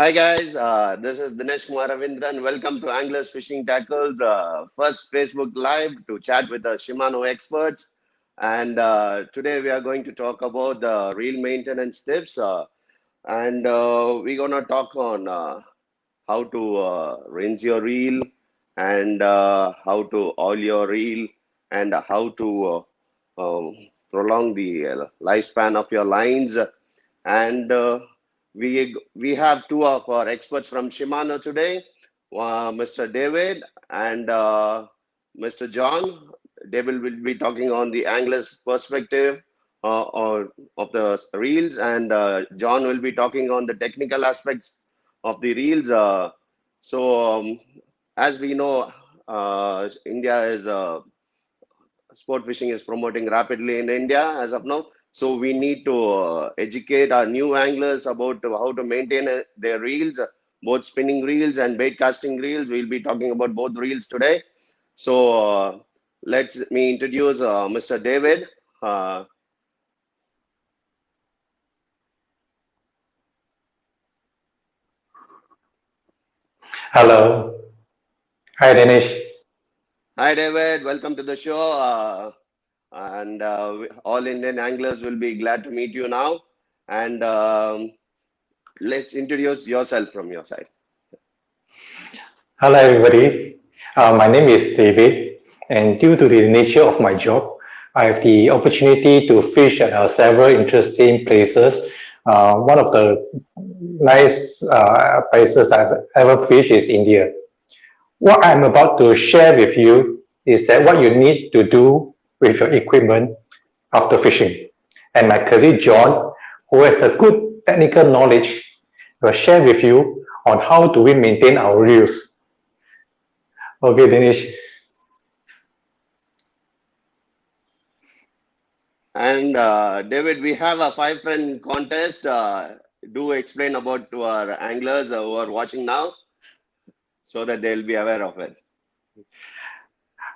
Hi guys, this is Dinesh Kumar Ravindra and welcome to Anglers Fishing Tackles, first Facebook Live to chat with the Shimano experts. And today we are going to talk about the reel maintenance tips, and we're gonna talk on how to rinse your reel and how to oil your reel and how to prolong the lifespan of your lines. And we have two of our experts from Shimano today, Mr. David and Mr. John. David will be talking on the angler's perspective of the reels, and John will be talking on the technical aspects of the reels. As we know, India is sport fishing is promoting rapidly in India as of now. So we need to educate our new anglers about how to maintain their reels, both spinning reels and bait casting reels. We'll be talking about both reels today. So let me introduce Mr. David. Uh, Hello. Hi, Dinesh. Hi, David. Welcome to the show. And all Indian anglers will be glad to meet you now. And let's introduce yourself from your side. Hello, everybody. My name is David, and due to the nature of my job, I have the opportunity to fish at several interesting places. One of the nice places I've ever fished is India. What I'm about to share with you is that what you need to do with your equipment after fishing. And my colleague John, who has the good technical knowledge, will share with you on how do we maintain our reels. Okay, Dinesh. And David, we have a five-friend contest. Do explain about to our anglers who are watching now so that they'll be aware of it.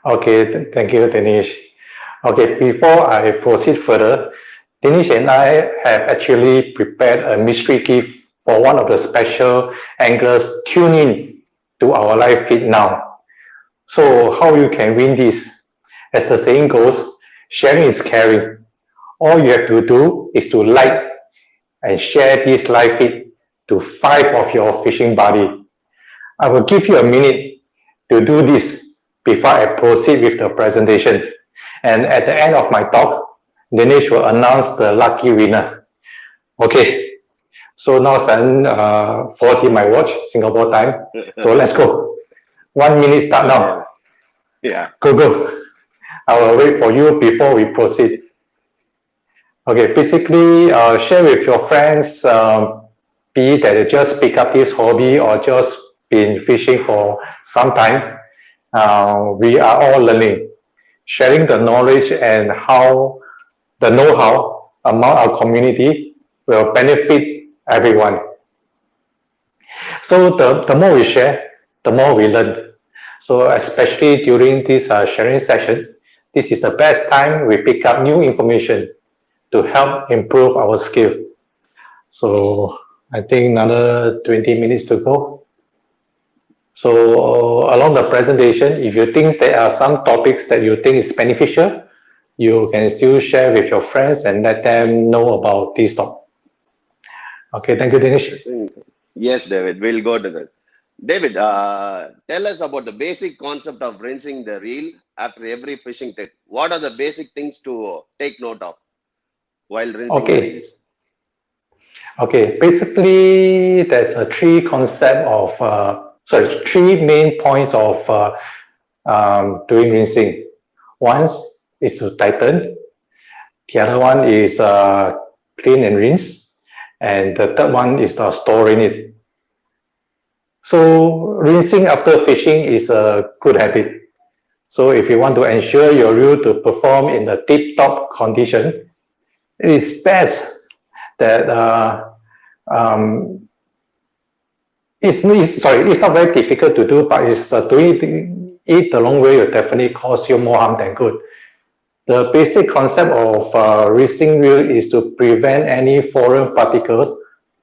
Okay, thank you, Dinesh. Okay, before I proceed further, Dinesh and I have actually prepared a mystery gift for one of the special anglers tune in to our live feed now. So how you can win this? As the saying goes, sharing is caring. All you have to do is to like and share this live feed to 5 of your fishing buddy. I will give you a minute to do this before I proceed with the presentation. And at the end of my talk, Dinesh will announce the lucky winner. Okay, so now it's 40 my watch, Singapore time. So let's go. 1 minute start now. Yeah. Go, go. I will wait for you before we proceed. Okay, basically, share with your friends, be that you just pick up this hobby or just been fishing for some time. We are all learning, sharing the knowledge and how the know-how among our community will benefit everyone. So the more we share, the more we learn. So especially during this sharing session, this is the best time we pick up new information to help improve our skill. So I think another 20 minutes to go. So along the presentation, if you think there are some topics that you think is beneficial, you can still share with your friends and let them know about this topic. Okay, thank you, Dinesh. Yes, David, we'll go to that. David, tell us about the basic concept of rinsing the reel after every fishing trip. What are the basic things to take note of while rinsing the Okay, reels? okay. Basically, there's a three main points of doing rinsing. One is to tighten. The other one is clean and rinse, and the third one is storing it. So rinsing after fishing is a good habit. So if you want to ensure your reel to perform in the tip-top condition, it is best that it's not very difficult to do, but it's doing it the long way will definitely cause you more harm than good. The basic concept of rinsing reel is to prevent any foreign particles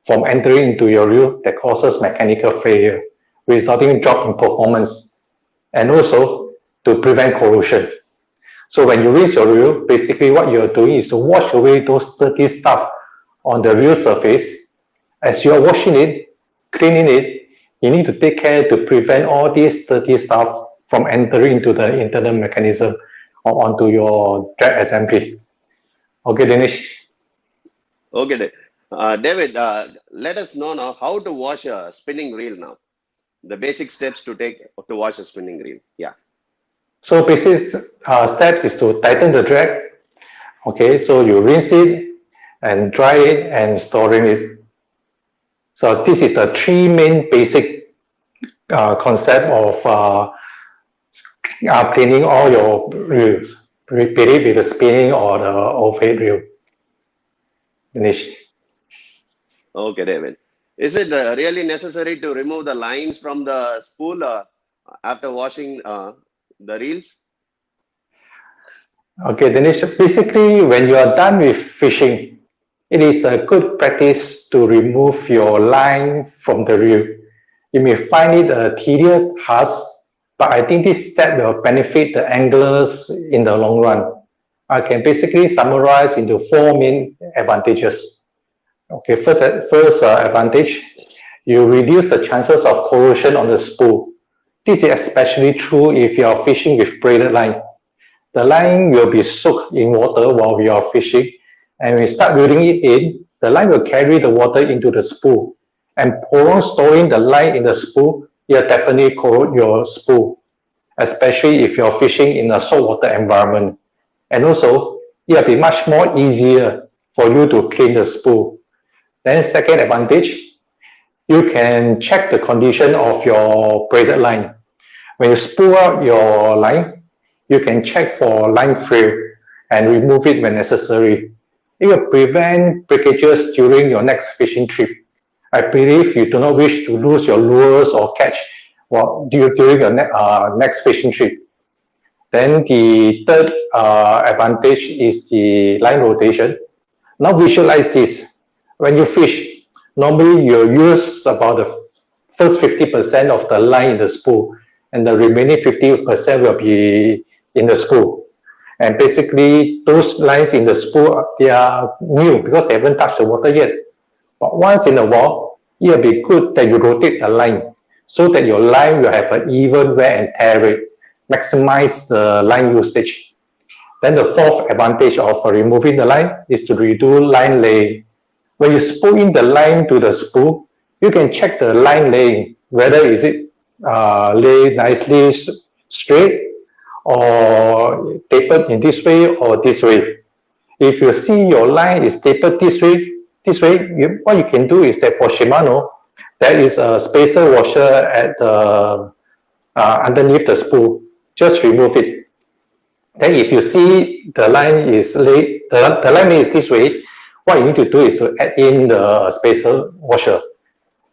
from entering into your reel that causes mechanical failure, resulting in drop in performance, and also to prevent corrosion. So when you rinse your reel, basically what you're doing is to wash away those dirty stuff on the reel surface. As you're washing it, cleaning it, you need to take care to prevent all this dirty stuff from entering into the internal mechanism or onto your drag assembly. Okay, Dinesh? Okay, David, let us know now how to wash a spinning reel now. The basic steps to take to wash a spinning reel. Yeah. So basic steps is to tighten the drag. Okay, so you rinse it and dry it and storing it. So this is the three main basic concept of cleaning all your reels, be it with the spinning or the overhead reel. Finish. Okay, David. Is it really necessary to remove the lines from the spool after washing the reels? Okay, Dinesh. Basically, when you are done with fishing, it is a good practice to remove your line from the reel. You may find it a tedious task, but I think this step will benefit the anglers in the long run. I can basically summarize into four main advantages. Okay, first advantage, you reduce the chances of corrosion on the spool. This is especially true if you are fishing with braided line. The line will be soaked in water while you are fishing, and when you start reeling it in, the line will carry the water into the spool. And prolonged storing the line in the spool, you'll definitely corrode your spool, especially if you're fishing in a saltwater environment. And also, it'll be much more easier for you to clean the spool. Then second advantage, you can check the condition of your braided line. When you spool out your line, you can check for line frill and remove it when necessary. It will prevent breakages during your next fishing trip. I believe you do not wish to lose your lures or catch during your next fishing trip. Then the third advantage is the line rotation. Now visualize this. When you fish, normally you use about the first 50% of the line in the spool, and the remaining 50% will be in the spool. And basically, those lines in the spool, they are new because they haven't touched the water yet. But once in a while, it will be good that you rotate the line so that your line will have an even wear and tear rate, maximize the line usage. Then the fourth advantage of removing the line is to reduce line laying. When you spool in the line to the spool, you can check the line laying, whether is it laid nicely straight or tapered in this way or this way. If you see your line is tapered this way, what you can do is that for Shimano, there is a spacer washer at the underneath the spool. Just remove it. Then if you see the line is laid, the line is this way, what you need to do is to add in the spacer washer.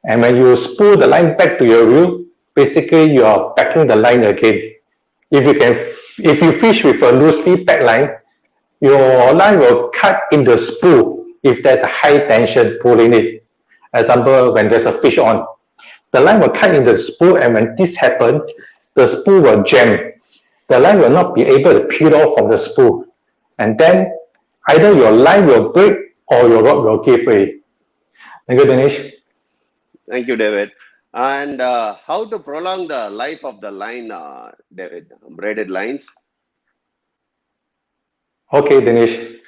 And when you spool the line back to your reel, basically you are packing the line again. If you fish with a loosely packed line, your line will cut in the spool if there's a high tension pulling it. Example, when there's a fish on, the line will cut in the spool, and when this happens, the spool will jam. The line will not be able to peel off from the spool. And then either your line will break or your rod will give way. Thank you, Dinesh. Thank you, David. And how to prolong the life of the line, David? Braided lines? Okay, Dinesh.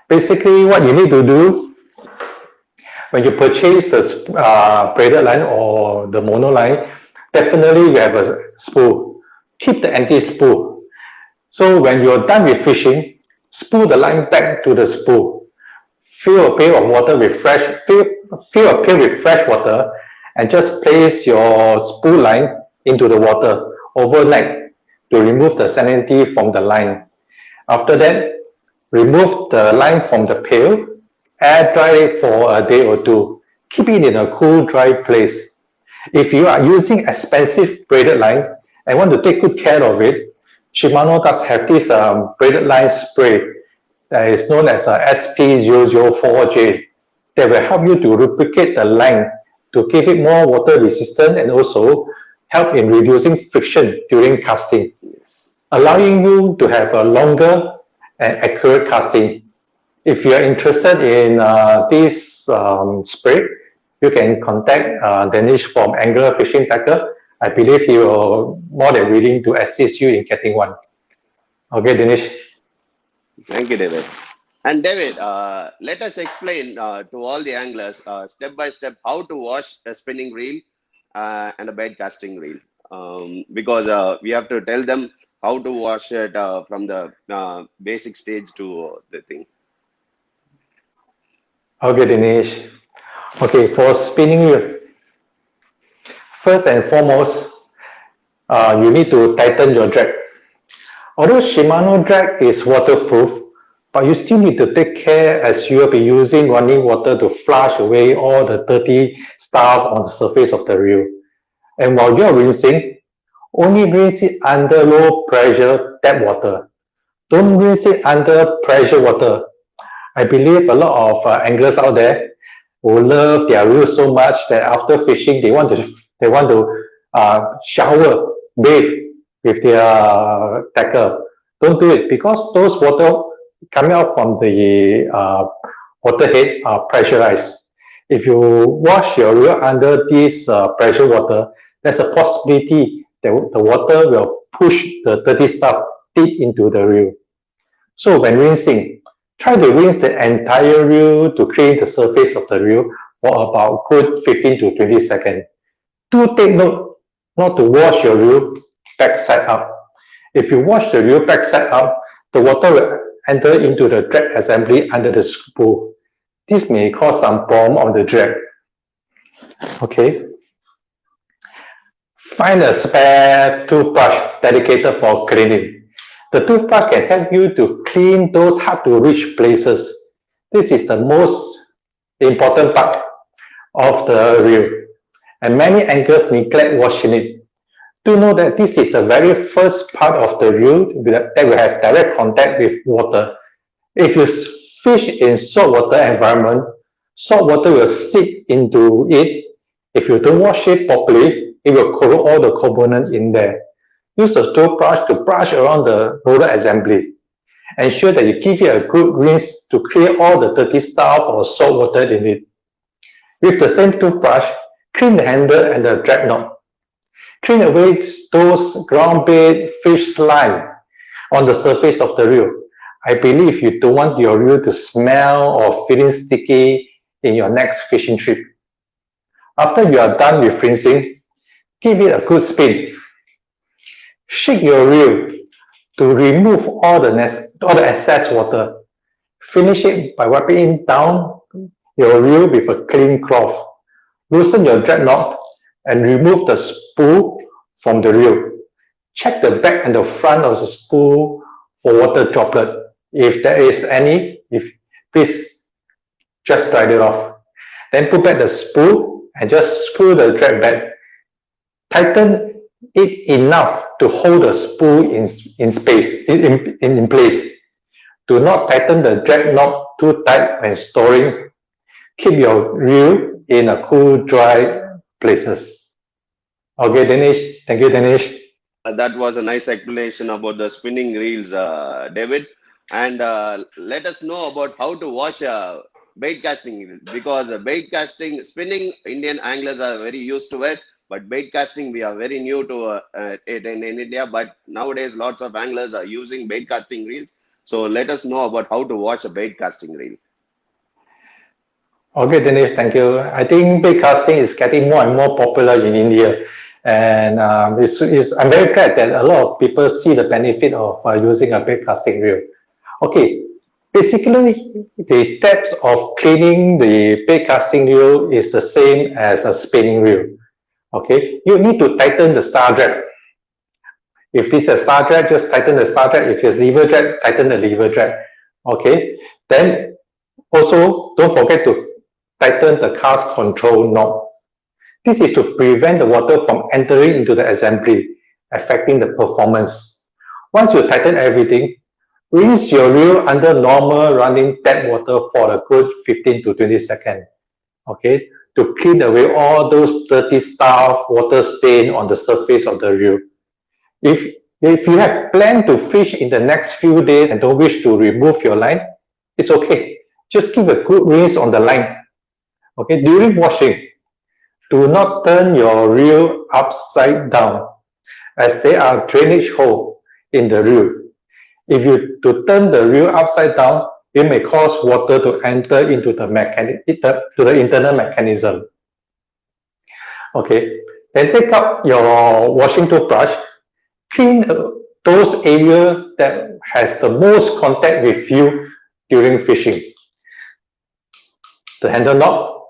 Basically, what you need to do when you purchase the braided line or the mono line, definitely you have a spool. Keep the empty spool. So when you're done with fishing, spool the line back to the spool. Fill a pail of water with fill a pail with fresh water, and just place your spool line into the water overnight to remove the salinity from the line. After that, remove the line from the pail, air dry it for a day or two. Keep it in a cool, dry place. If you are using expensive braided line and want to take good care of it, Shimano does have this braided line spray that is known as SP004J. that will help you to replicate the length to give it more water resistant and also help in reducing friction during casting, allowing you to have a longer and accurate casting. If you are interested in this spray, you can contact Danish from Angler Fishing Tackle. I believe he will more than willing to assist you in getting one. Okay, Danish. Thank you, David. And David, let us explain to all the anglers step by step how to wash a spinning reel and a bait casting reel. Because we have to tell them how to wash it from the basic stage to the thing. Okay, Dinesh. Okay, for spinning reel, first and foremost, you need to tighten your drag. Although Shimano drag is waterproof, but you still need to take care as you will be using running water to flush away all the dirty stuff on the surface of the reel. And while you are rinsing, only rinse it under low pressure tap water. Don't rinse it under pressure water. I believe a lot of anglers out there who love their reel so much that after fishing they want to shower, bathe with their tackle. Don't do it because those water coming out from the water head are pressurized. If you wash your reel under this pressure water, there's a possibility that the water will push the dirty stuff deep into the reel. So when rinsing, try to rinse the entire reel to clean the surface of the reel for about good 15 to 20 seconds. Do take note not to wash your reel backside up. If you wash the reel backside up, the water will enter into the drag assembly under the spool. This may cause some problem on the drag. Okay. Find a spare toothbrush dedicated for cleaning. The toothbrush can help you to clean those hard to reach places. This is the most important part of the reel, and many anglers neglect washing it. Do know that this is the very first part of the reel that will have direct contact with water. If you fish in saltwater environment, salt water will seep into it. If you don't wash it properly, it will corrode all the components in there. Use a toothbrush to brush around the roller assembly. Ensure that you give it a good rinse to clear all the dirty stuff or salt water in it. With the same toothbrush, clean the handle and the drag knob. Clean away those ground bait, fish slime on the surface of the reel. I believe you don't want your reel to smell or feeling sticky in your next fishing trip. After you are done with rinsing, give it a good spin. Shake your reel to remove all the excess water. Finish it by wiping down your reel with a clean cloth. Loosen your drag knob and remove the spool from the reel. Check the back and the front of the spool for water droplet. If there is any, please just dry it off. Then put back the spool and just screw the drag back. Tighten it enough to hold the spool in place. Do not tighten the drag knob too tight when storing. Keep your reel in a cool, dry places. Okay, Dinesh. Thank you, Dinesh. That was a nice explanation about the spinning reels, David. And let us know about how to wash bait casting reel, because bait casting, spinning, Indian anglers are very used to it, but bait casting, we are very new to it in India. But nowadays, lots of anglers are using bait casting reels. So let us know about how to wash a bait casting reel. Okay, Dinesh, thank you. I think bait casting is getting more and more popular in India. And I'm very glad that a lot of people see the benefit of using a bait casting reel. Okay, basically the steps of cleaning the bait casting reel is the same as a spinning reel. Okay, you need to tighten the star drag. If this is a star drag, just tighten the star drag. If it's lever drag, tighten the lever drag. Okay, then also don't forget to tighten the cast control knob. This is to prevent the water from entering into the assembly, affecting the performance. Once you tighten everything, Rinse your reel under normal running tap water for a good 15 to 20 seconds, okay, to clean away all those dirty stuff, water stain on the surface of the reel. If you have planned to fish in the next few days and don't wish to remove your line, it's okay. Just give a good rinse on the line. Okay, during washing, do not turn your reel upside down as there are drainage holes in the reel. If you to turn the reel upside down, it may cause water to enter into the internal mechanism. Okay, then take out your washing toothbrush, clean those areas that has the most contact with you during fishing. The handle knob,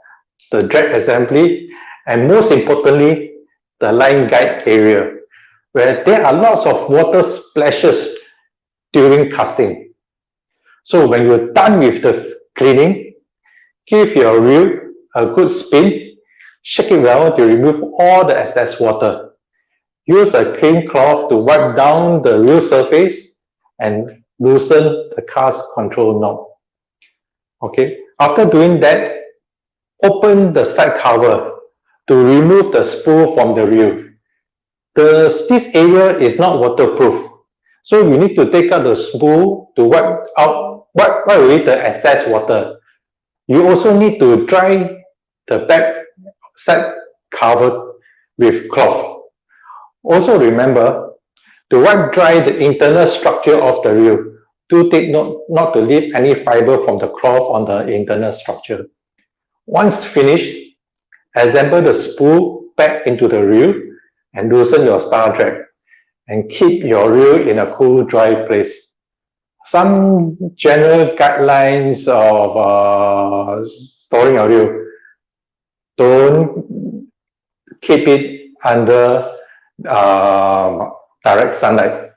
the drag assembly, and most importantly, the line guide area, where there are lots of water splashes during casting. So when you're done with the cleaning, give your reel a good spin, shake it well to remove all the excess water. Use a clean cloth to wipe down the reel surface and loosen the cast control knob. Okay, after doing that, open the side cover to remove the spool from the reel. This area is not waterproof, so you need to take out the spool to wipe away the excess water. You also need to dry the back side cover with cloth. Also remember to wipe dry the internal structure of the reel. Do take note not to leave any fiber from the cloth on the internal structure. Once finished, assemble the spool back into the reel and loosen your star drag and keep your reel in a cool, dry place. Some general guidelines of storing your reel: don't keep it under direct sunlight,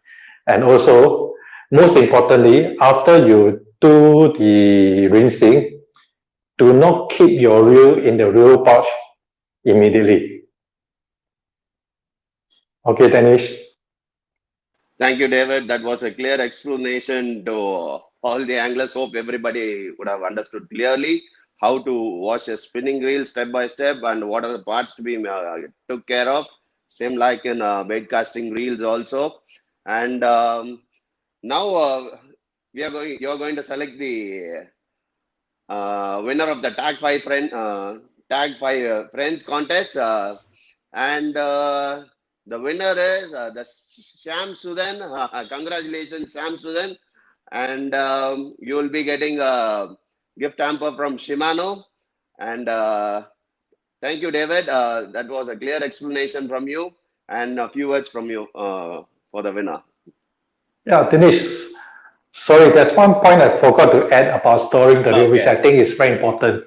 and also, most importantly, after you do the rinsing, do not keep your reel in the reel pouch immediately. Okay, Danish. Thank you, David. That was a clear explanation to all the anglers. Hope everybody would have understood clearly how to wash a spinning reel step by step and what are the parts to be took care of. Same like in bait casting reels also. And now you're going to select the winner of the Tag 5 Friends contest. And the winner is the Sham Sudan. Congratulations, Sham Sudan. And you will be getting a gift hamper from Shimano. And thank you, David. That was a clear explanation from you and a few words from you for the winner. Yeah, Dinesh, sorry, there's one point I forgot to add about storing the reel, which I think is very important,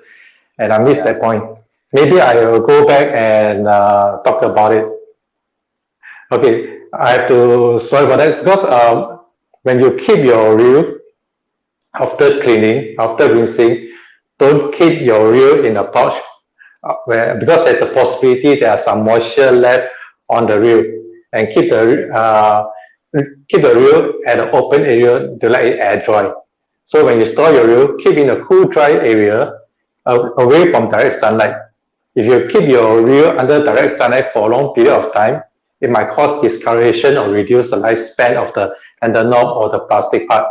and I missed that point. Maybe I will go back and talk about it. Okay, I have to, sorry about that, because when you keep your reel, after cleaning, after rinsing, don't keep your reel in a pouch, because there's a possibility there are some moisture left on the reel, and keep the reel at an open area to let it air dry. So when you store your reel, keep in a cool, dry area away from direct sunlight. If you keep your reel under direct sunlight for a long period of time, it might cause discoloration or reduce the lifespan of the handle knob or the plastic part.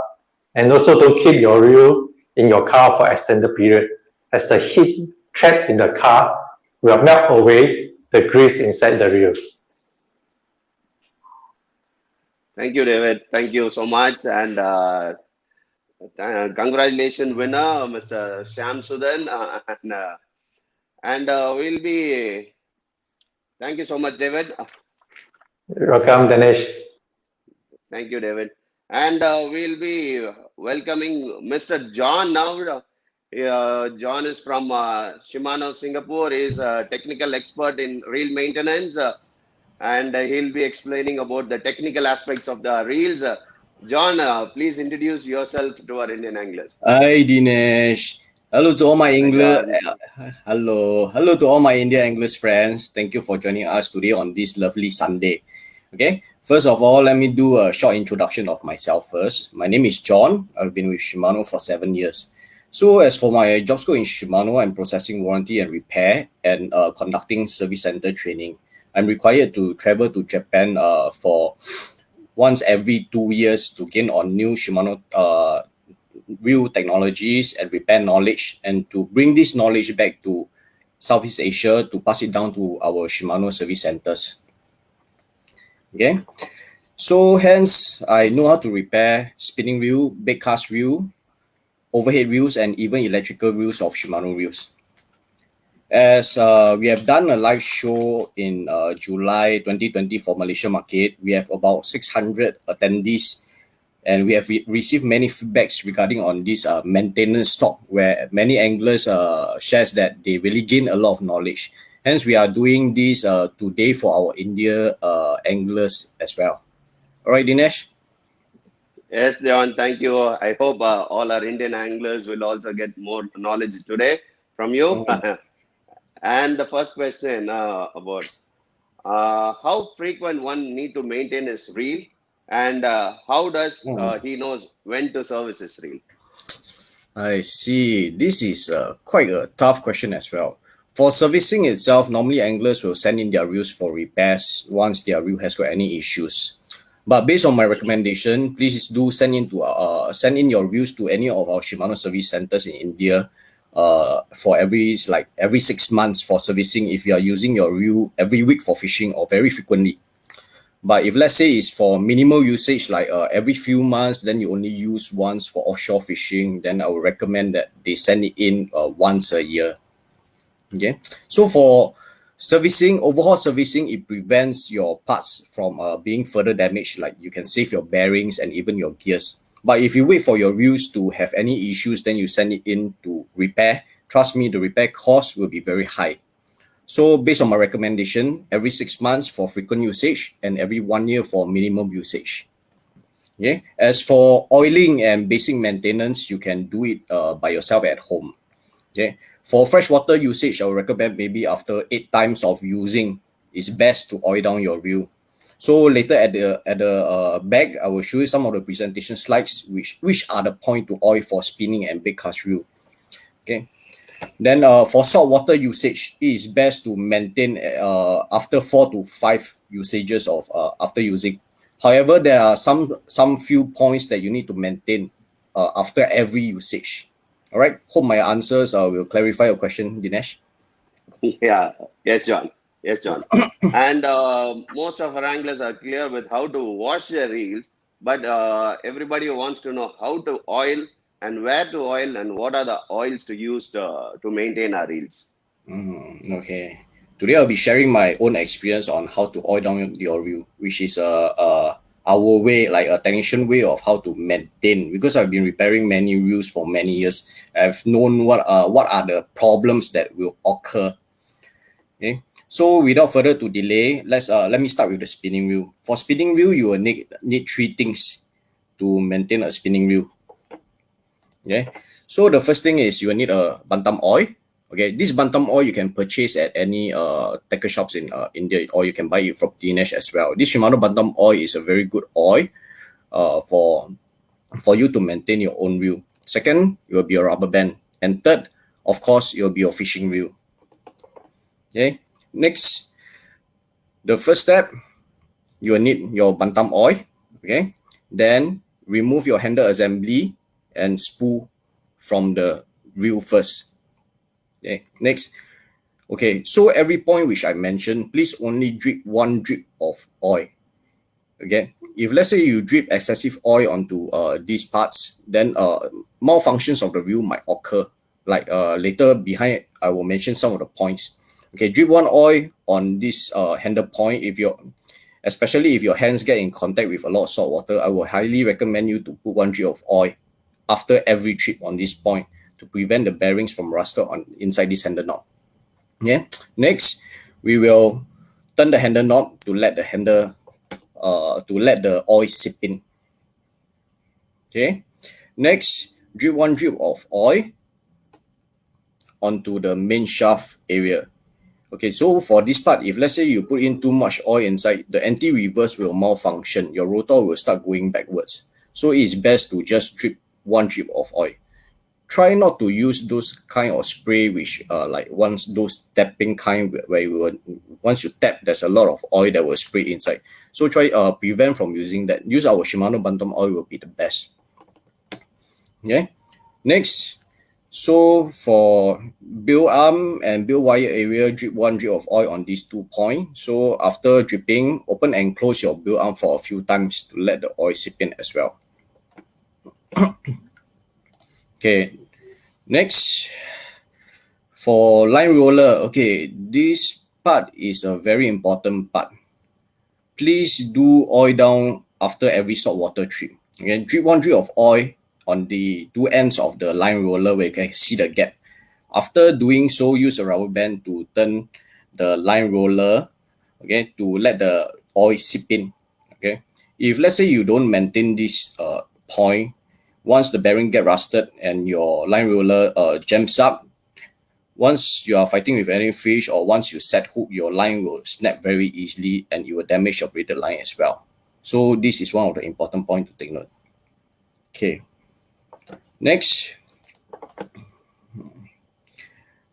And also don't keep your reel in your car for extended period, as the heat trapped in the car will melt away the grease inside the reel. Thank you, David. Thank you so much. And congratulations, winner, Mr. Sham Sudan. And we'll be, thank you so much, David. You're welcome, Dinesh. Thank you, David. And we'll be welcoming Mr. John now. John is from Shimano, Singapore. He's a technical expert in reel maintenance. And he'll be explaining about the technical aspects of the reels. John, please introduce yourself to our Indian anglers. Hi, Dinesh. Hello to all my hello to all my Indian anglers friends. Thank you for joining us today on this lovely Sunday. Okay, First of all, let me do a short introduction of myself first. My name is John. I've been with Shimano for 7 years. So as for my job scope in Shimano, I'm processing warranty and repair and conducting service center training. I'm required to travel to Japan for once every 2 years to gain on new Shimano wheel technologies and repair knowledge, and to bring this knowledge back to Southeast Asia to pass it down to our Shimano service centers. Okay, so hence I know how to repair spinning wheel, big cast wheel, overhead wheels, and even electrical wheels of Shimano wheels. As we have done a live show in July 2020 for Malaysia market, we have about 600 attendees, and we have received many feedbacks regarding on this maintenance talk, where many anglers shares that they really gain a lot of knowledge. Hence, we are doing this today for our India anglers as well. All right, Dinesh? Yes, John, thank you. I hope all our Indian anglers will also get more knowledge today from you. And the first question about how frequent one need to maintain his reel, and how does he knows when to service his reel? I see. This is quite a tough question as well. For servicing itself, normally anglers will send in their reels for repairs once their reel has got any issues. But based on my recommendation, please do send in your reels to any of our Shimano service centers in India for every 6 months for servicing if you are using your reel every week for fishing or very frequently. But if let's say it's for minimal usage, like every few months, then you only use once for offshore fishing, then I would recommend that they send it in once a year. Okay, so for servicing, overhaul servicing, it prevents your parts from being further damaged. Like you can save your bearings and even your gears. But if you wait for your reels to have any issues, then you send it in to repair. Trust me, the repair cost will be very high. So based on my recommendation, every 6 months for frequent usage and every 1 year for minimum usage. Okay. As for oiling and basic maintenance, you can do it by yourself at home. Okay. For freshwater usage, I would recommend maybe after 8 times of using, it's best to oil down your reel. So later at the back, I will show you some of the presentation slides which are the point to oil for spinning and big cast reel. Okay. Then for saltwater usage, it is best to maintain after 4 to 5 usages of after using. However, there are some few points that you need to maintain after every usage. All right. Hope my answers will clarify your question, Dinesh. Yeah, yes, John. Yes, John. And most of our anglers are clear with how to wash their reels, but everybody wants to know how to oil and where to oil and what are the oils to use to maintain our reels. Okay. Today I'll be sharing my own experience on how to oil down your reel, which is our way, like a technician way of how to maintain. Because I've been repairing many reels for many years, I've known what are the problems that will occur. Okay. So without further to delay, let me start with the spinning wheel. For spinning wheel, you will need 3 things to maintain a spinning wheel. Okay. So the first thing is you will need a bantam oil. Okay, this bantam oil you can purchase at any tackle shops in India, or you can buy it from Dinesh as well. This Shimano bantam oil is a very good oil for you to maintain your own reel. Second, it will be a rubber band. And third, of course, it will be your fishing reel. Okay, next, the first step, you will need your bantam oil. Okay, then remove your handle assembly and spool from the reel first. Okay, next. Okay, so every point which I mentioned, please only drip 1 drip of oil. Okay, if let's say you drip excessive oil onto these parts, then malfunctions of the reel might occur. Like later behind, I will mention some of the points. Okay, drip 1 oil on this handle point. Especially if your hands get in contact with a lot of salt water, I will highly recommend you to put 1 drip of oil after every trip on this point to prevent the bearings from rusted on inside this handle knob. Yeah. Next, we will turn the handle knob to let the oil seep in. Okay. Next, drip 1 drip of oil onto the main shaft area. Okay, so for this part, if let's say you put in too much oil inside, the anti-reverse will malfunction. Your rotor will start going backwards. So it's best to just drip one drip of oil. Try not to use those kind of spray which like once those tapping kind where you will, once you tap, there's a lot of oil that will spray inside. So try prevent from using that. Use our Shimano Bantam oil will be the best. Okay. Next, so for bill arm and bill wire area, drip one drip of oil on these 2 points. So after dripping, open and close your bill arm for a few times to let the oil seep in as well. Okay, next, for line roller, okay, this part is a very important part. Please do oil down after every saltwater trip. Okay, drip one drip of oil on the 2 ends of the line roller where you can see the gap. After doing so, use a rubber band to turn the line roller, okay, to let the oil seep in. Okay, if let's say you don't maintain this point, once the bearing get rusted and your line roller jams up, once you are fighting with any fish or once you set hook, your line will snap very easily and it will damage your braided line as well. So this is one of the important points to take note. Okay. Next,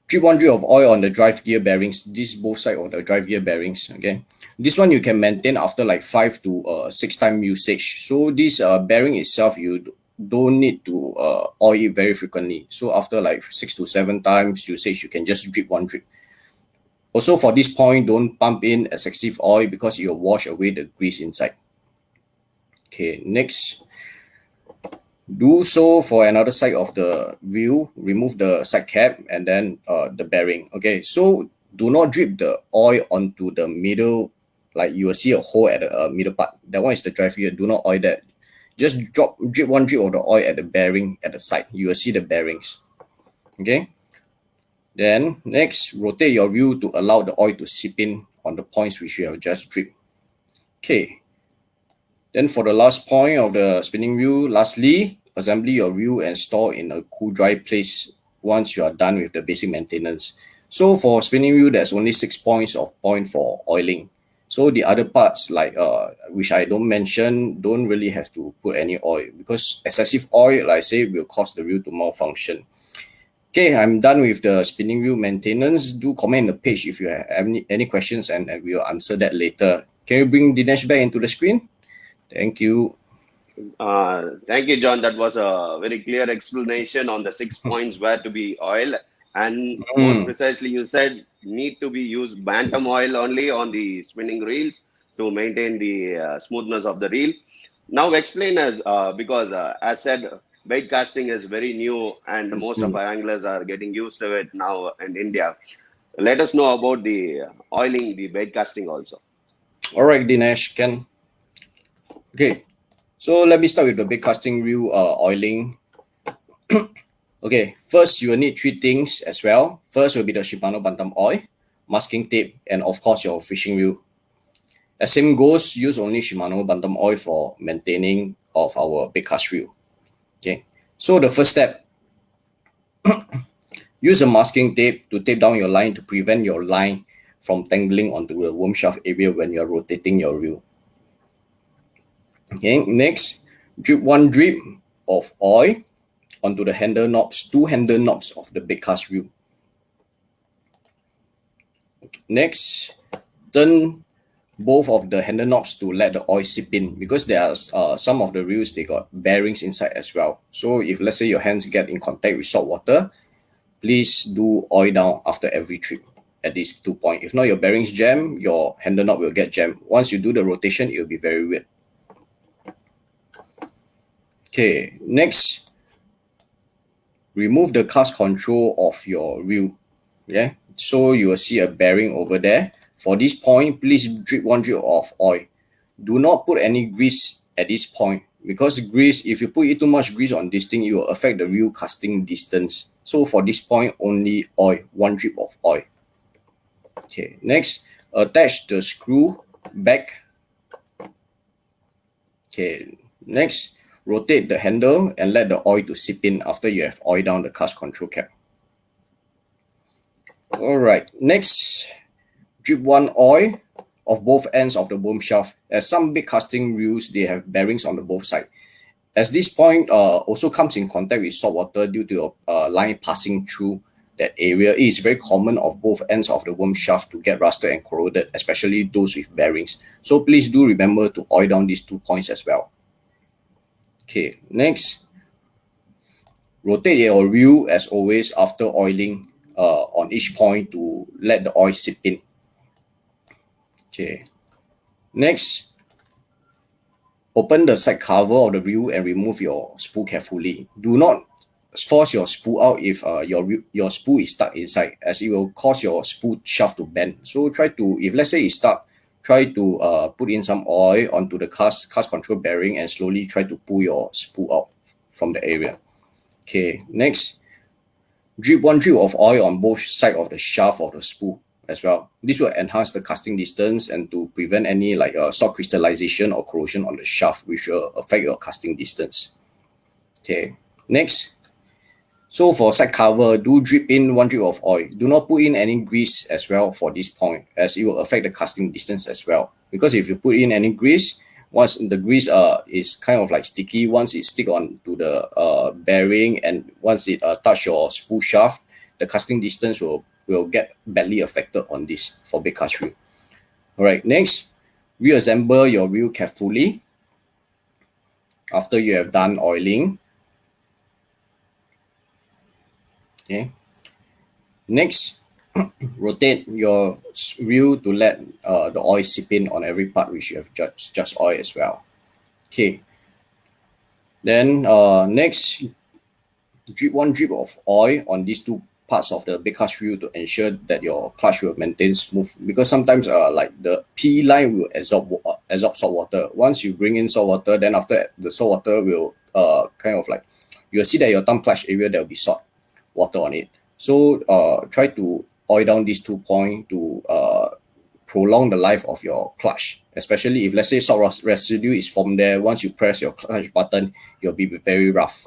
drip one drip of oil on the drive gear bearings. This is both sides of the drive gear bearings. Okay, this one you can maintain after like 5 to 6 time usage. So this bearing itself, you don't need to oil it very frequently. So after like 6 to 7 times usage, you can just drip one drip. Also for this point, don't pump in excessive oil because it will wash away the grease inside. Okay, next, do so for another side of the wheel. Remove the side cap and then the bearing. Okay, so do not drip the oil onto the middle, like you will see a hole at the middle part. That one is the drive gear. Do not oil that. Just drip one drip of the oil at the bearing at the side. You will see the bearings. Okay. Then next, rotate your wheel to allow the oil to seep in on the points which you have just dripped. Okay. Then for the last point of the spinning wheel, lastly, assemble your wheel and store in a cool, dry place once you are done with the basic maintenance. So for spinning wheel, there's only 6 points of point for oiling. So the other parts, like which I don't mention, don't really have to put any oil because excessive oil, like I say, will cause the wheel to malfunction. Okay, I'm done with the spinning wheel maintenance. Do comment on the page if you have any questions and we'll answer that later. Can you bring Dinesh back into the screen? Thank you. Thank you, John. That was a very clear explanation on the 6 points where to be oil. And most precisely, you said need to be used bantam oil only on the spinning reels to maintain the smoothness of the reel. Now explain us, because as said, bait casting is very new and most of our anglers are getting used to it now in India. Let us know about the oiling, the bait casting also. All right, Dinesh, Ken. Okay, so let me start with the bait casting reel oiling. Okay, first you will need 3 things as well. First will be the Shimano Bantam oil, masking tape, and of course your fishing reel. As same goes, use only Shimano Bantam oil for maintaining of our bait cast reel. Okay, so the first step, use a masking tape to tape down your line to prevent your line from tangling onto the worm shaft area when you're rotating your reel. Okay, next, drip one drip of oil onto the handle knobs, 2 handle knobs of the bait cast reel. Okay, next, turn both of the handle knobs to let the oil seep in because there are some of the reels, they got bearings inside as well. So if let's say your hands get in contact with salt water, please do oil down after every trip at these 2 points. If not, your bearings jam, your handle knob will get jammed. Once you do the rotation, it will be very weird. Okay, next, remove the cast control of your reel. Yeah, so you will see a bearing over there. For this point, please drip one drip of oil. Do not put any grease at this point because grease, if you put too much grease on this thing, it will affect the reel casting distance. So for this point, only oil, 1 drip of oil. Okay, next, attach the screw back. Okay, next, rotate the handle and let the oil to seep in after you have oiled down the cast control cap. All right, next, drip one oil of both ends of the worm shaft. As some big casting reels, they have bearings on the both side. As this point also comes in contact with salt water due to a line passing through that area, it is very common of both ends of the worm shaft to get rusted and corroded, especially those with bearings. So please do remember to oil down these 2 points as well. Okay, next, rotate your reel as always after oiling on each point to let the oil seep in. Okay, next, open the side cover of the reel and remove your spool carefully. Do not force your spool out if your spool is stuck inside, as it will cause your spool shaft to bend. So try to, if let's say it's stuck, try to put in some oil onto the cast control bearing and slowly try to pull your spool out from the area. Okay, next, drip one drip of oil on both sides of the shaft of the spool as well. This will enhance the casting distance and to prevent any salt crystallization or corrosion on the shaft, which will affect your casting distance. Okay, next, so for side cover, do drip in one drip of oil. Do not put in any grease as well for this point, as it will affect the casting distance as well. Because if you put in any grease, once the grease is kind of like sticky, once it stick on to the bearing and once it touch your spool shaft, the casting distance will get badly affected on this for big cast reel. All right, next, reassemble your reel carefully after you have done oiling. Okay. Next, rotate your reel to let the oil seep in on every part which you have just oil as well. Okay. Then next, drip one drip of oil on these 2 parts of the big cast reel to ensure that your clutch will maintain smooth, because sometimes like the P line will absorb salt water. Once you bring in salt water, then after the salt water will kind of like, you'll see that your thumb clutch area there will be salt water on it. So try to oil down these 2 points to prolong the life of your clutch, especially if let's say salt residue is formed there. Once you press your clutch button, you'll be very rough.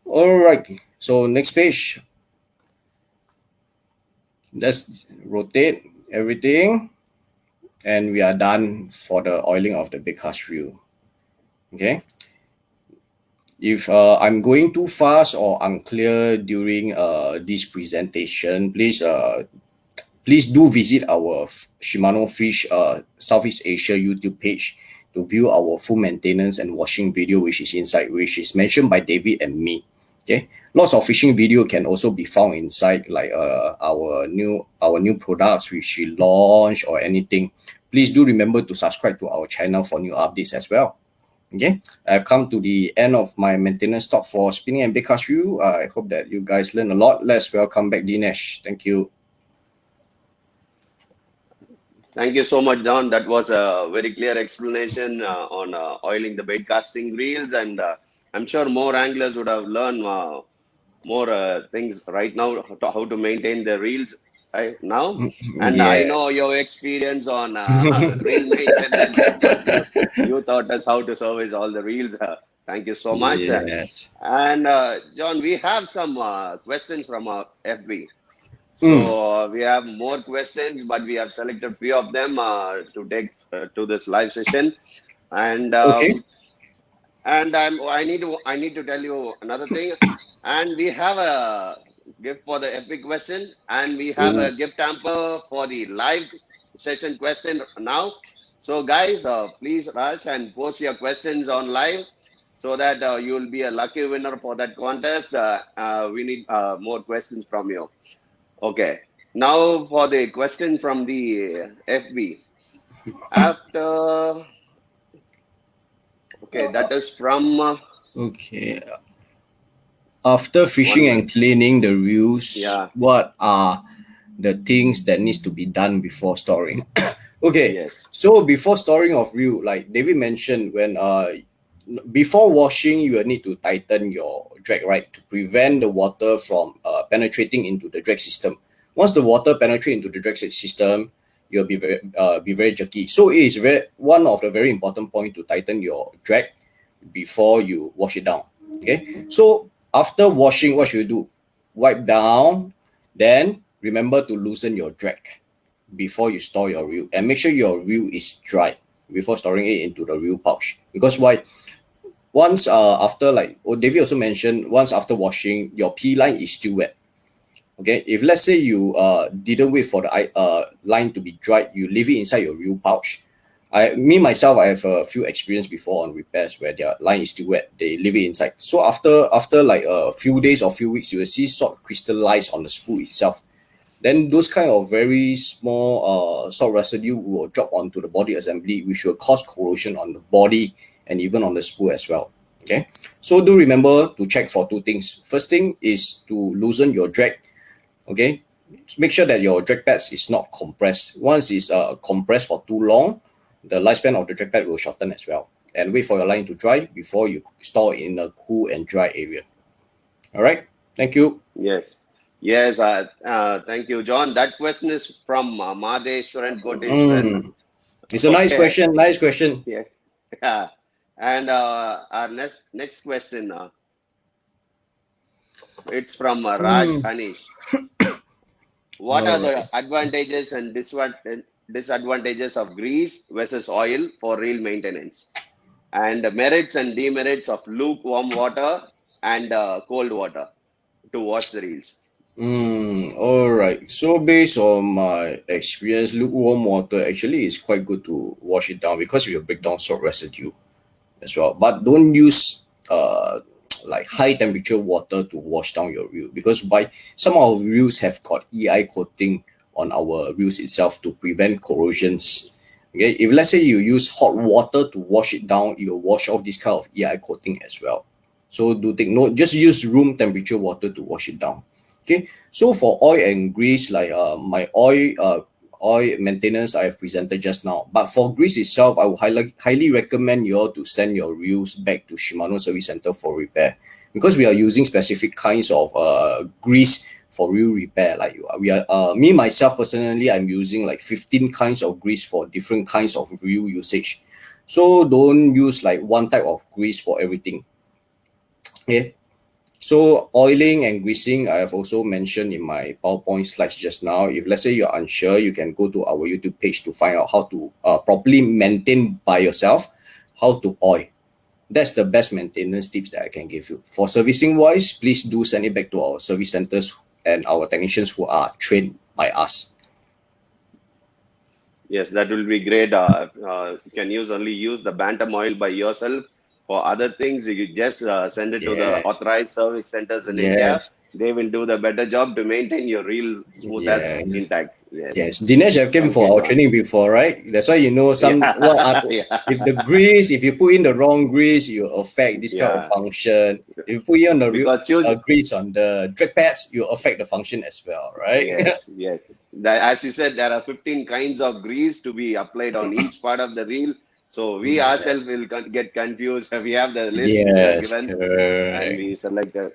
All right, so next page, let's rotate everything and we are done for the oiling of the big cast reel. Okay, if I'm going too fast or unclear during this presentation, please do visit our Shimano Fish Southeast Asia YouTube page to view our full maintenance and washing video, which is inside, which is mentioned by David and me. Okay, lots of fishing video can also be found inside, like our new products which we launch or anything. Please do remember to subscribe to our channel for new updates as well. Okay, I've come to the end of my maintenance talk for spinning and big cast reel. I hope that you guys learn a lot. Let's welcome back Dinesh. Thank you. Thank you so much, Don. That was a very clear explanation on oiling the bait casting reels, and I'm sure more anglers would have learned more things right now, how to maintain the reels right now. And Yeah. I know your experience on reel maintenance because you taught us how to service all the reels. Thank you so much. Yes. And John, we have some questions from our FB. So we have more questions, but we have selected few of them to take to this live session. And Okay. I need to tell you another thing. And we have a gift for the epic question, and we have a gift hamper for the live session question now. So guys, please rush and post your questions on live so that you will be a lucky winner for that contest. We need more questions from you. Okay. Now for the question from the FB. After Okay, that is from. Okay. After fishing and cleaning the reels, what are the things that needs to be done before storing? Okay. Yes. So before storing of reel, like David mentioned, when before washing, you will need to tighten your drag, right, to prevent the water from penetrating into the drag system. Once the water penetrates into the drag system, you'll be very jerky. So it is one of the very important points to tighten your drag before you wash it down. Okay. So after washing, what should you do? Wipe down, then remember to loosen your drag. before you store your reel, and make sure your reel is dry before storing it into the reel pouch. Because why? Once after, like David also mentioned, once after washing, your P line is still wet. Okay, if let's say you didn't wait for the line to be dried, you leave it inside your reel pouch. Myself, I have a few experience before on repairs where their line is still wet. They leave it inside. So after like a few days or few weeks, you will see salt crystallize on the spool itself. Then those kind of very small salt residue will drop onto the body assembly, which will cause corrosion on the body and even on the spool as well. Okay, so do remember to check for two things. First thing is to loosen your drag. Okay, make sure that your drag pads is not compressed. Once it's compressed for too long, the lifespan of the drag pad will shorten as well. And wait for your line to dry before you store in a cool and dry area. All right, thank you. Yes. Yes, thank you, John. That question is from Madheshwaran Koteshwaran. It's a nice question. Nice question. Yeah. Yeah. And our next question, it's from Raj Anish. What are the advantages and disadvantages of grease versus oil for reel maintenance? And the merits and demerits of lukewarm water and cold water to wash the reels? All right. So based on my experience, lukewarm water actually is quite good to wash it down because it will break down salt residue as well. But don't use like high temperature water to wash down your reel, because why? Some of our reels have got EI coating on our reels itself to prevent corrosions. Okay, if let's say you use hot water to wash it down, it will wash off this kind of EI coating as well. So do take note, just use room temperature water to wash it down. Okay, so for oil and grease, like my oil maintenance I have presented just now. But for grease itself, I would highly recommend you all to send your reels back to Shimano Service Center for repair, because we are using specific kinds of grease for reel repair. Like me myself personally, I'm using like 15 kinds of grease for different kinds of reel usage. So don't use like one type of grease for everything. Okay. So oiling and greasing, I have also mentioned in my PowerPoint slides just now. If let's say you're unsure, you can go to our YouTube page to find out how to properly maintain by yourself, how to oil. That's the best maintenance tips that I can give you. For servicing wise, please do send it back to our service centers and our technicians who are trained by us. Yes, that will be great. You can use the bantam oil by yourself. For other things, you just send it to the authorized service centers in India. They will do the better job to maintain your reel smooth as intact. Yes, Dinesh have came for our training before, right? That's why you know some. If the grease, if you put in the wrong grease, you affect this kind of function. If you put in the grease on the drag pads, you affect the function as well, right? Yes, yes. As you said, there are 15 kinds of grease to be applied on each part of the reel. So we ourselves will get confused. We have the list given and we select that.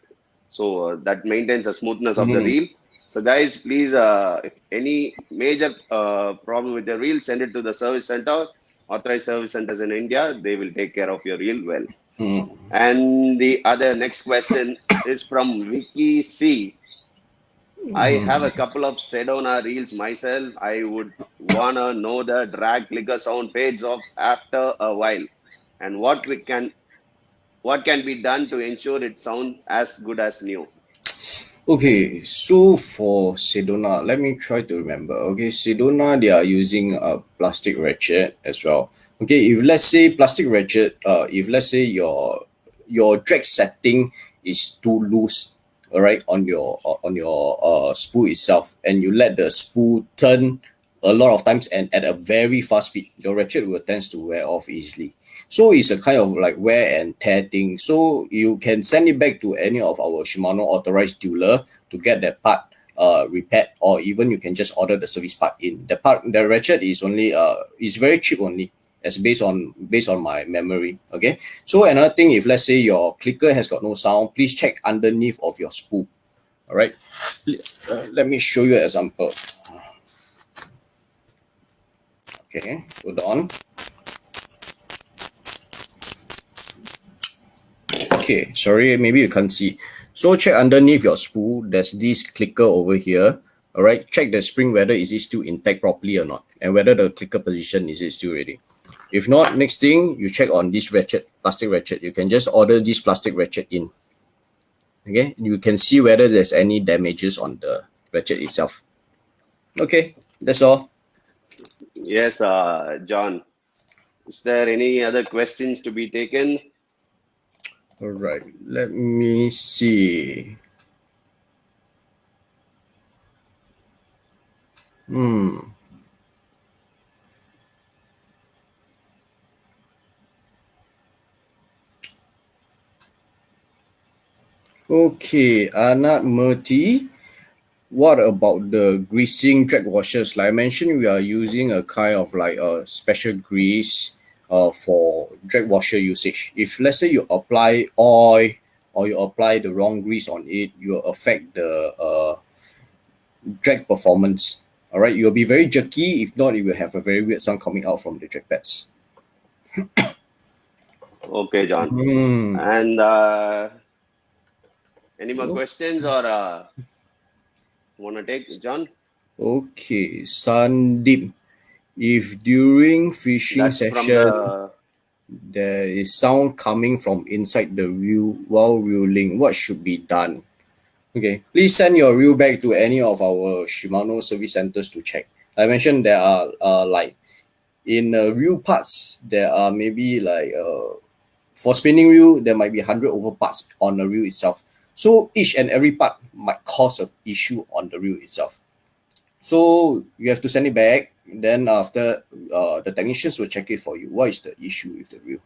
So that maintains the smoothness of the reel. So guys, please, if any major problem with the reel, send it to the service center, authorized service centers in India. They will take care of your reel well. And the next question is from Vicky C. I have a couple of Sedona reels myself. I would want to know the drag clicker sound fades off after a while, and what can be done to ensure it sounds as good as new. Okay, so for Sedona, let me try to remember. Okay, Sedona, they are using a plastic ratchet as well. Okay, if let's say plastic ratchet, if let's say your drag setting is too loose, all right, on your spool itself, and you let the spool turn a lot of times and at a very fast speed, your ratchet will tend to wear off easily. So it's a kind of like wear and tear thing. So you can send it back to any of our Shimano authorized dealer to get that part repaired, or even you can just order the service part in. The ratchet is only is very cheap only, as based on my memory. Okay, so another thing, if let's say your clicker has got no sound, please check underneath of your spool. All right, let me show you an example. Okay, hold on. Okay, sorry, maybe you can't see. So check underneath your spool, there's this clicker over here. All right, check the spring whether is it still intact properly or not, and whether the clicker position is it still ready. If not, next thing you check on this ratchet, plastic ratchet. You can just order this plastic ratchet in. Okay, you can see whether there's any damages on the ratchet itself. Okay, that's all. Yes, John. Is there any other questions to be taken? All right, let me see. Okay, Anak Murti, what about the greasing drag washers? Like I mentioned, we are using a kind of like a special grease for drag washer usage. If let's say you apply oil or you apply the wrong grease on it, you will affect the drag performance. All right, you'll be very jerky. If not, you will have a very weird sound coming out from the drag pads. Okay, John. And any more questions or want to take, John? Okay, Sandeep. If during fishing That's session from there is sound coming from inside the reel while reeling, what should be done? Okay, please send your reel back to any of our Shimano service centers to check. I mentioned there are like in reel parts, there are maybe like for spinning reel, there might be 100 over parts on the reel itself. So each and every part might cause an issue on the reel itself. So you have to send it back. Then after, the technicians will check it for you. What is the issue with the reel?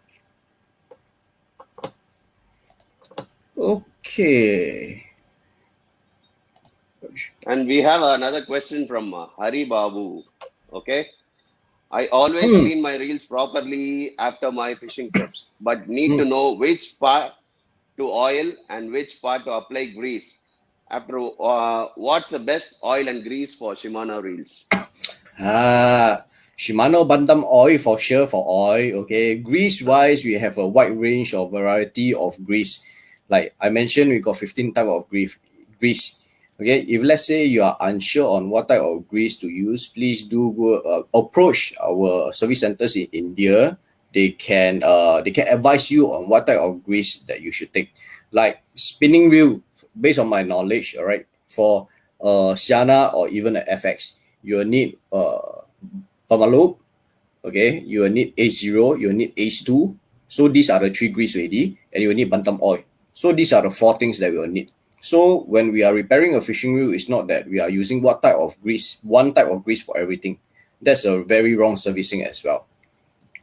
Okay. And we have another question from Hari Babu. Okay. I always clean my reels properly after my fishing trips, but need to know which part to oil and which part to apply grease. After what's the best oil and grease for Shimano reels? Shimano Bantam oil for sure for oil. Okay, grease wise, we have a wide range of variety of grease. Like I mentioned, we got 15 type of grease. Okay, if let's say you are unsure on what type of grease to use, please do go approach our service centers in India. They can advise you on what type of grease that you should take. Like spinning wheel, based on my knowledge, all right, for Siana or even an FX, you'll need Pamaloop, okay, you will need A0, you will need Ace2. So these are the three grease already, and you will need Bantam oil. So these are the four things that we will need. So when we are repairing a fishing reel, it's not that we are using one type of grease for everything. That's a very wrong servicing as well.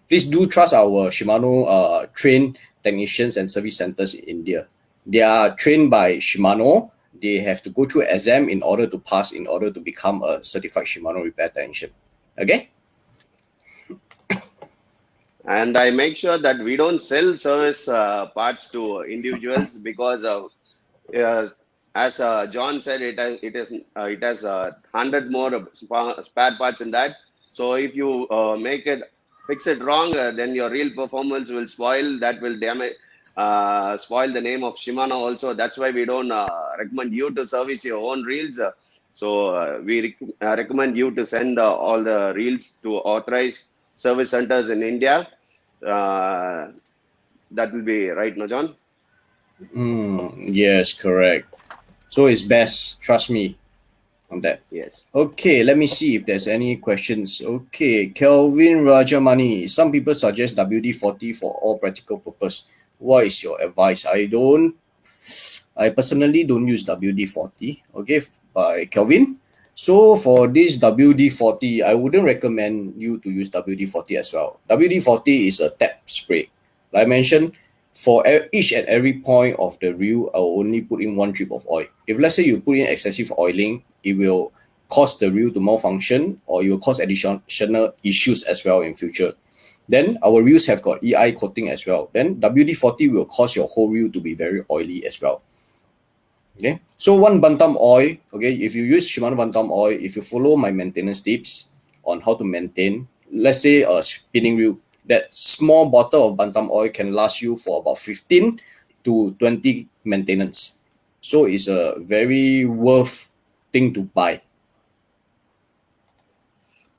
Please do trust our Shimano trained technicians and service centers in India. They are trained by Shimano. They have to go through exam in order to pass, in order to become a certified Shimano repair technician. Okay? And I make sure that we don't sell service parts to individuals because as John said, it has 100 more spare parts in that. So if you fix it wrong, then your real performance will spoil. That will damage, spoil the name of Shimano also. That's why we don't recommend you to service your own reels. So we recommend you to send all the reels to authorized service centers in India. That will be right, no, John? Yes, correct. So it's best, trust me on that. Yes. Okay, let me see if there's any questions. Okay, Kelvin Rajamani. Some people suggest WD-40 for all practical purpose. What is your advice? I personally don't use WD-40. Okay, by Kelvin. So for this WD-40, I wouldn't recommend you to use WD-40 as well. WD-40 is a tap spray. Like I mentioned, for each and every point of the reel, I will only put in one drip of oil. If let's say you put in excessive oiling, it will cause the reel to malfunction, or it will cause additional issues as well in future. Then our reels have got EI coating as well. Then WD-40 will cause your whole reel to be very oily as well. Okay, so one Bantam oil, okay, if you use Shimano Bantam oil, if you follow my maintenance tips on how to maintain, let's say a spinning reel, that small bottle of Bantam oil can last you for about 15 to 20 maintenance. So it's a very worth thing to buy.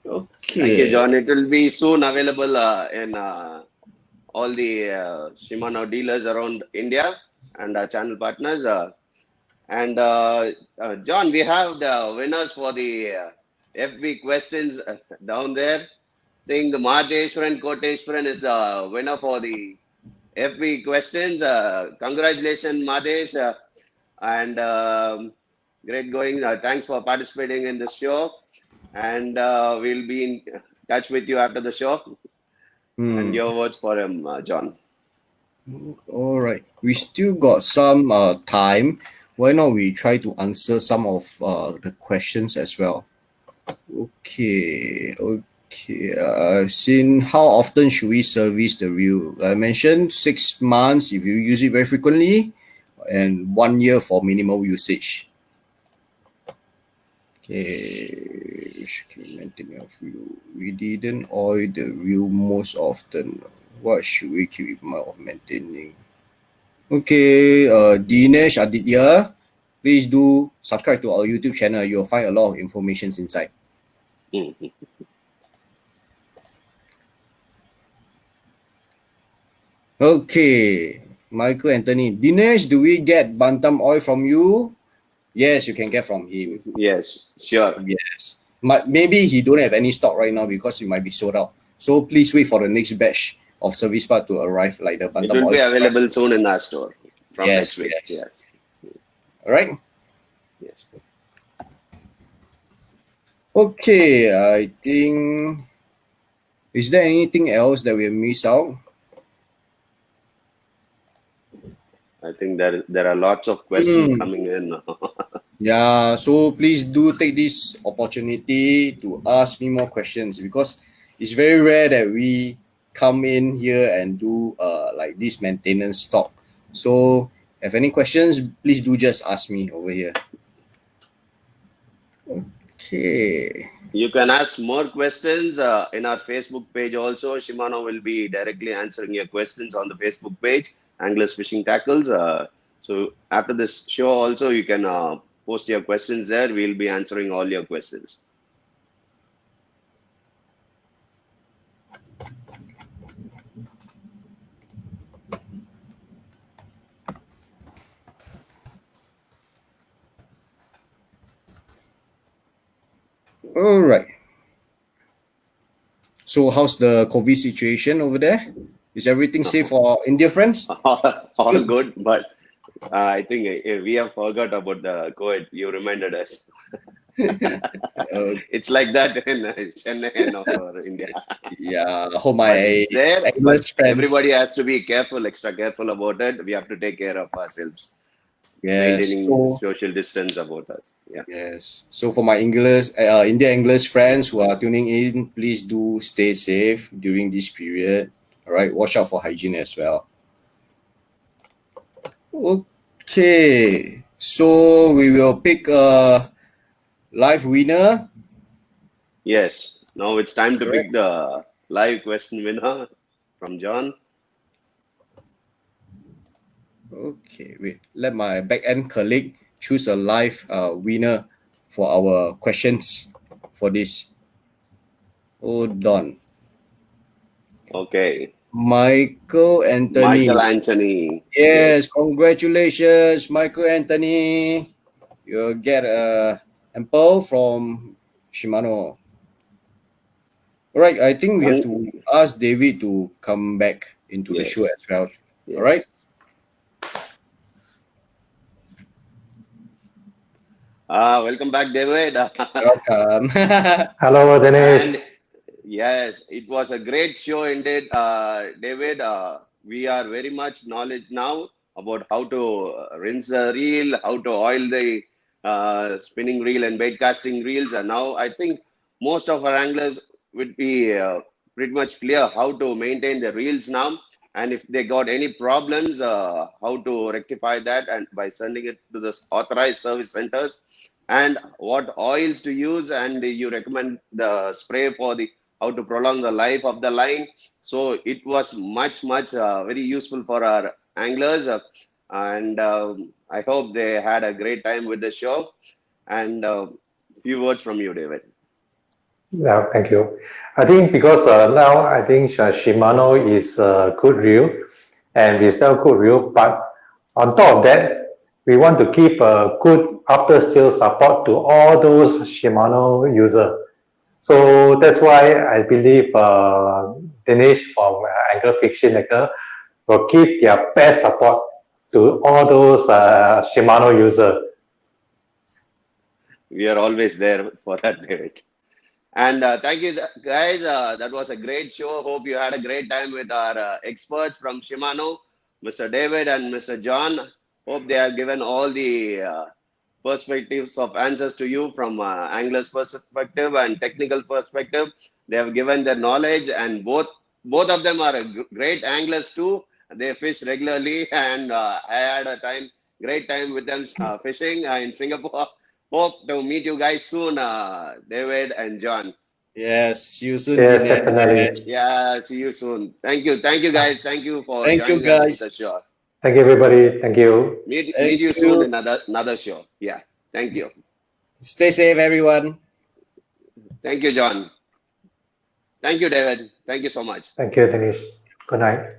Thank you, Okay. John. It will be soon available in all the Shimano dealers around India and our channel partners. John, we have the winners for the FB questions down there. I think Madheshwaran Koteshwaran is the winner for the FB questions. Congratulations, Madhesh. And Great going. Thanks for participating in the show. And we'll be in touch with you after the show. And your words for him, John. All right. We still got some time. Why not we try to answer some of the questions as well? Okay. Okay. I've seen how often should we service the reel? I mentioned 6 months if you use it very frequently, and 1 year for minimal usage. Okay. Maintain of reel. We didn't oil the reel most often. What should we keep in mind of maintaining? Okay, Dinesh Aditya, please do subscribe to our YouTube channel. You'll find a lot of information inside. Mm. Okay, Michael Anthony. Dinesh, do we get bantam oil from you? Yes, you can get from him. Yes, sure. Yes. Maybe he don't have any stock right now because it might be sold out. So please wait for the next batch of service part to arrive, like the It bantam will oil. be available soon in our store from next Yes, week. yes. Yes, All right. yes. Okay, I think. Is there anything else that we miss out? I think there are lots of questions coming in. Yeah, so please do take this opportunity to ask me more questions because it's very rare that we come in here and do like this maintenance talk. So if any questions, please do just ask me over here. Okay. You can ask more questions in our Facebook page also. Shimano will be directly answering your questions on the Facebook page, Anglers Fishing Tackles. So after this show also, you can post your questions there. We'll be answering all your questions. All right. So how's the COVID situation over there? Is everything safe for India friends? All good, but I think we have forgot about the COVID. You reminded us. It's like that in Chennai and all over India. Yeah, hope But my it's there, but English friends. everybody has to be careful, extra careful about it. We have to take care of ourselves, Yes. maintaining So social distance about us. Yeah. yes. So for my India English friends who are tuning in, please do stay safe during this period. All right. Watch out for hygiene as well. Okay. So we will pick a live winner. Yes. Now it's time to Correct. pick the live question winner from John. Okay. Wait. Let my back end colleague choose a live winner for our questions for this. Hold on. Okay. Michael Anthony. Michael Anthony. Yes, Yes. congratulations, Michael Anthony. You'll get a ample from Shimano. All right, I think we have to ask David to come back into the show Yes. as well. Yes. All right. Welcome back, David. Welcome. Hello, Dinesh. And yes, it was a great show indeed, David. We are very much knowledge now about how to rinse the reel, how to oil the spinning reel and bait casting reels. And now I think most of our anglers would be pretty much clear how to maintain the reels now. And if they got any problems, how to rectify that and by sending it to the authorized service centers and what oils to use. And you recommend the spray for the how to prolong the life of the line. So it was much very useful for our anglers, and I hope they had a great time with the show. And few words from you, David. Yeah, thank you. I think because now I think Shimano is a good reel and we sell good reel, but on top of that, we want to give a good after sales support to all those Shimano users. So that's why I believe Dinesh from Angler Fiction Maker will give their best support to all those Shimano users. We are always there for that, David. And thank you, guys. That was a great show. Hope you had a great time with our experts from Shimano, Mr. David and Mr. John. Hope they have given all the perspectives of answers to you from angler's perspective and technical perspective. They have given their knowledge, and both of them are great anglers too. They fish regularly, and I had a great time with them fishing in Singapore. Hope to meet you guys soon, David and John. Yes, see you soon, Yes, Dinesh. definitely. Yeah, see you soon. Thank you, guys. Thank you for Thank you, joining us in guys. the show. Thank you, everybody. Thank you. Meet Thank you soon you. in another show. Yeah, thank you. Stay safe, everyone. Thank you, John. Thank you, David. Thank you so much. Thank you, Dinesh. Good night.